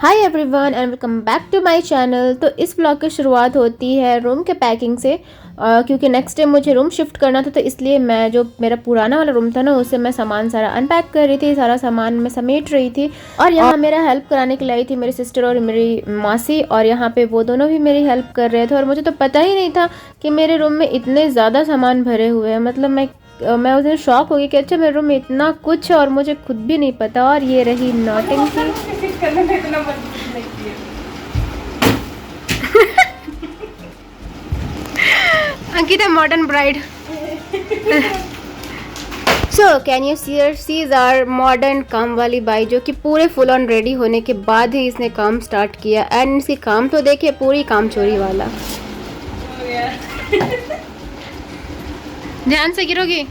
Hi everyone and welcome back to my channel. तो इस blog की शुरुआत होती है रूम के पैकिंग से, क्योंकि नेक्स्ट डे मुझे रूम शिफ्ट करना था। तो इसलिए मैं जो मेरा पुराना वाला रूम था ना, उससे मैं सामान सारा अनपैक कर रही थी, सारा सामान मैं समेट रही थी। और यहाँ मेरा हेल्प कराने के लिए आई थी मेरी सिस्टर और मेरी मासी, और यहाँ पे वो दोनों भी मेरी हेल्प कर रहे थे। और मुझे तो पता ही नहीं था कि मेरे रूम में इतने ज़्यादा सामान भरे हुए हैं। मतलब मैं उस दिन शॉक हो गई कि अच्छा मेरे रूम में इतना कुछ है और मुझे खुद भी नहीं पता। और ये रही नॉटिंग Ankita modern bride. So can you sees our modern काम वाली बाई, जो कि पूरे फुल ऑन रेडी होने के बाद ही इसने काम स्टार्ट किया। एंड इसकी काम तो देखिए, पूरी काम चोरी वाला। ध्यान से गिरोगी।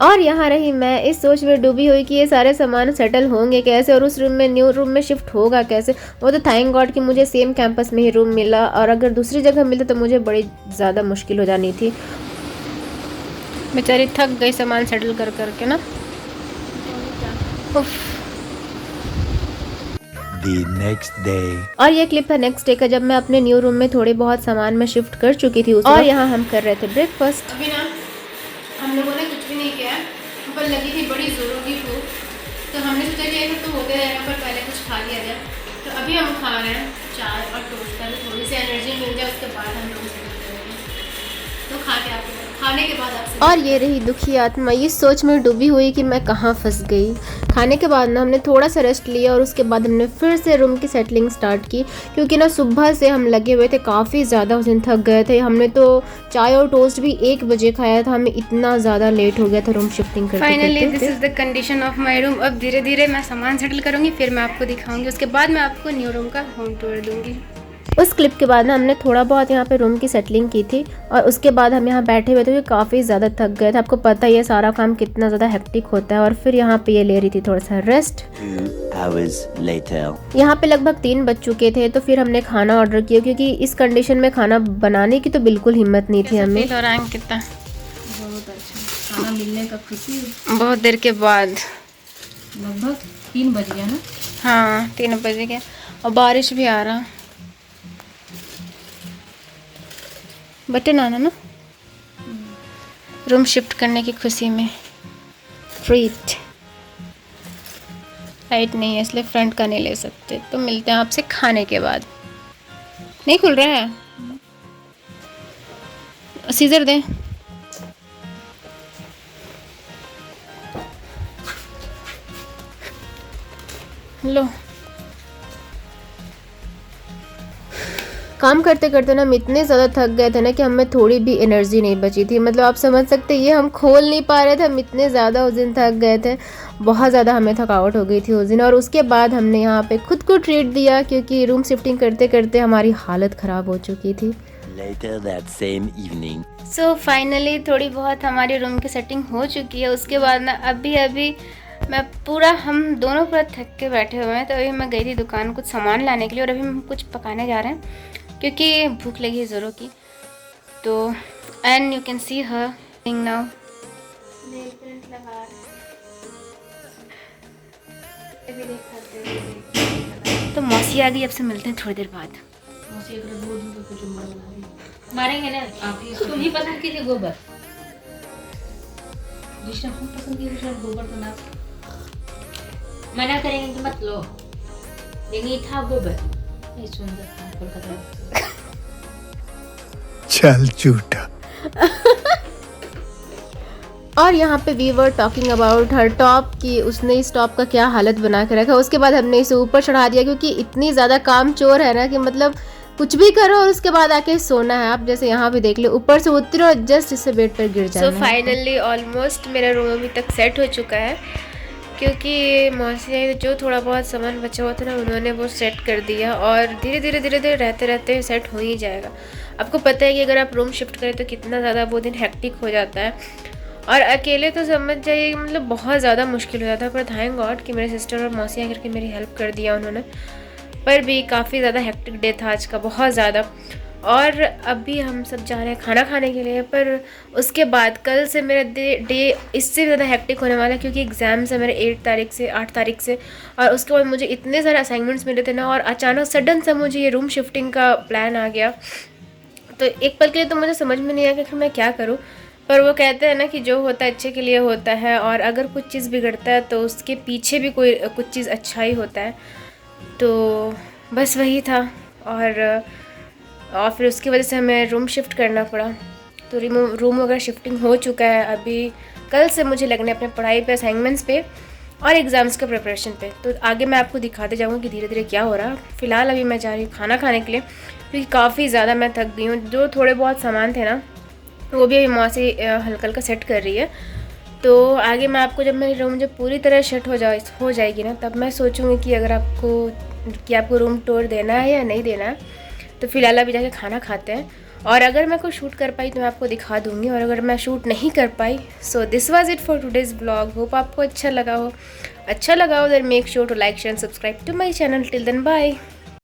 और यहाँ रही मैं इस सोच में डूबी हुई कि ये सारे सामान सेटल होंगे कैसे और उस रूम में, न्यू रूम में शिफ्ट होगा कैसे। वो तो थैंक गॉड कि मुझे सेम कैंपस में ही रूम मिला, और अगर दूसरी जगह मिलता तो मुझे बड़ी ज़्यादा मुश्किल हो जानी थी। बेचारी थक गई सामान सेटल कर करके ना। The next day. और ये क्लिप है नेक्स्ट डे का, जब मैं अपने न्यू रूम में थोड़े बहुत सामान में शिफ्ट कर चुकी थी और यहाँ हम कर रहे थे ब्रेकफास्ट। अभी ना हम लोगों ने कुछ भी नहीं किया, पर लगी थी बड़ी ज़ोरों की भूख, तो हमने सोचा कि ऐसा तो होते रहेगा, पर पहले कुछ खा लिया जाए। तो अभी हम खा रहे हैं चाय और टोस्ट, ताकि थोड़ी सी एनर्जी मिल जाए, उसके बाद हम लोग करेंगे। तो खा के आपको खाने के बाद आपसे। और ये रही दुखी आत्मा इस सोच में डूबी हुई कि मैं कहाँ फंस गई। खाने के बाद ना हमने थोड़ा सा रेस्ट लिया और उसके बाद हमने फिर से रूम की सेटलिंग स्टार्ट की, क्योंकि ना सुबह से हम लगे हुए थे, काफ़ी ज़्यादा उस दिन थक गए थे। हमने तो चाय और टोस्ट भी 1 बजे खाया था, हमें इतना ज़्यादा लेट हो गया था रूम शिफ्टिंग करते। Finally this is the condition of my room. अब धीरे धीरे मैं सामान सेटल करूँगी, फिर मैं आपको दिखाऊंगी, उसके बाद मैं आपको न्यू रूम का होम टूर दूँगी। उस क्लिप के बाद ना हमने थोड़ा बहुत यहाँ पे रूम की सेटलिंग की थी, और उसके बाद हम यहाँ बैठे हुए थे क्योंकि काफ़ी ज़्यादा थक गए थे। आपको पता ही है सारा काम कितना ज़्यादा हेक्टिक होता है। और फिर यहाँ पे ये ले रही थी थोड़ा सा रेस्ट। 2 hours later. यहाँ पे लगभग 3 बज चुके थे, तो फिर हमने खाना ऑर्डर किया, क्योंकि इस कंडीशन में खाना बनाने की तो बिल्कुल हिम्मत नहीं थी हमें। कितना बहुत अच्छा खाना मिलने का खुशी। बहुत देर के बाद, लगभग 3 बज गया ना। हाँ 3 बजे गया, और बारिश भी आ रहा। बटन आना ना रूम शिफ्ट करने की खुशी में। ट्रीट लाइट नहीं है इसलिए फ्रंट का नहीं ले सकते, तो मिलते हैं आपसे खाने के बाद। नहीं खुल रहा है, सीजर दें। लो, काम करते करते ना हम इतने ज़्यादा थक गए थे ना कि हमें थोड़ी भी एनर्जी नहीं बची थी। मतलब आप समझ सकते, ये हम खोल नहीं पा रहे थे, हम इतने ज़्यादा उस दिन थक गए थे। बहुत ज़्यादा हमें थकावट हो गई थी उस दिन। और उसके बाद हमने यहाँ पे खुद को ट्रीट दिया, क्योंकि रूम शिफ्टिंग करते करते हमारी हालत ख़राब हो चुकी थी। Later that same evening. So finally थोड़ी बहुत हमारी रूम की सेटिंग हो चुकी है। उसके बाद ना अभी मैं पूरा, हम दोनों पूरा थक के बैठे हुए हैं। तो अभी मैं गई थी दुकान कुछ सामान लाने के लिए, और अभी हम कुछ पकाने जा रहे हैं क्योंकि भूख लगी है ज़ोरों की। तो and you can see her now. Nail paint लगा रहे। तो मौसी आ गई, अब से मिलते हैं थोड़ी देर बाद। मारेंगे ना आप ही। तुम ही पसंद कीजिए गोबर, दूसरा हम पसंद कीजिए, दूसरा गोबर का नाम मना करेंगे कि मत लो, लेकिन ये था गोबर, ये सुंदर था कोलकाता। चल झूठा। और यहाँ पे we were talking about her top की उसने इस टॉप का क्या हालत बना के रखा। उसके बाद हमने इसे ऊपर चढ़ा दिया, क्योंकि इतनी ज़्यादा काम चोर है ना कि मतलब कुछ भी करो और उसके बाद आके सोना है। आप जैसे यहाँ पे देख लो, ऊपर से उतरो जस्ट इससे बेड पर गिर जाना। सो फाइनली ऑलमोस्ट मेरा रूम अभी तक सेट हो चुका है, क्योंकि मौसी जो थोड़ा बहुत सामान बचा हुआ था ना, उन्होंने वो सेट कर दिया। और धीरे धीरे रहते रहते सेट हो ही जाएगा। आपको पता है कि अगर आप रूम शिफ्ट करें तो कितना ज़्यादा वो दिन हेक्टिक हो जाता है, और अकेले तो समझ जाइए कि मतलब बहुत ज़्यादा मुश्किल हो जाता है। पर थैंक गॉड कि मेरे सिस्टर और मौसी आकर के मेरी हेल्प कर दिया उन्होंने। पर भी काफ़ी ज़्यादा हेक्टिक डे था आज का, बहुत ज़्यादा। और अभी हम सब जा रहे हैं खाना खाने के लिए। पर उसके बाद कल से मेरा डे इससे ज़्यादा हेक्टिक होने वाला है, क्योंकि एग्ज़ाम्स है मेरे 8 तारीख से। और उसके बाद मुझे इतने सारे असाइनमेंट्स मिले थे ना, और अचानक सडन सा मुझे ये रूम शिफ्टिंग का प्लान आ गया। तो एक पल के लिए तो मुझे समझ में नहीं आया कि मैं क्या करूँ। पर वो कहते हैं ना कि जो होता है अच्छे के लिए होता है, और अगर कुछ चीज़ बिगड़ता है तो उसके पीछे भी कुछ चीज़ अच्छा ही होता है। तो बस वही था, और फिर उसकी वजह से हमें रूम शिफ्ट करना पड़ा। तो रूम वगैरह शिफ्टिंग हो चुका है। अभी कल से मुझे लगने अपने पढ़ाई पे, असाइनमेंट्स पे और एग्ज़ाम्स के प्रिपरेशन पे। तो आगे मैं आपको दिखाते जाऊँगी कि धीरे धीरे क्या हो रहा है। फ़िलहाल अभी मैं जा रही हूँ खाना खाने के लिए, क्योंकि काफ़ी ज़्यादा मैं थक गई हूँ। जो थोड़े बहुत सामान थे ना, वो भी अभी माँ से हल्का हल्का सेट कर रही है। तो आगे मैं आपको, जब मेरी रूम जब पूरी तरह सेट हो जाएगी ना, तब मैं सोचूँगी कि अगर आपको रूम टूर देना है या नहीं देना है। तो फ़िलहाल अभी जाके खाना खाते हैं, और अगर मैं कुछ शूट कर पाई तो मैं आपको दिखा दूँगी, और अगर मैं शूट नहीं कर पाई, so this was it for today's blog. Hope आपको अच्छा लगा हो। Then make sure to like share and subscribe to my channel. Till then bye.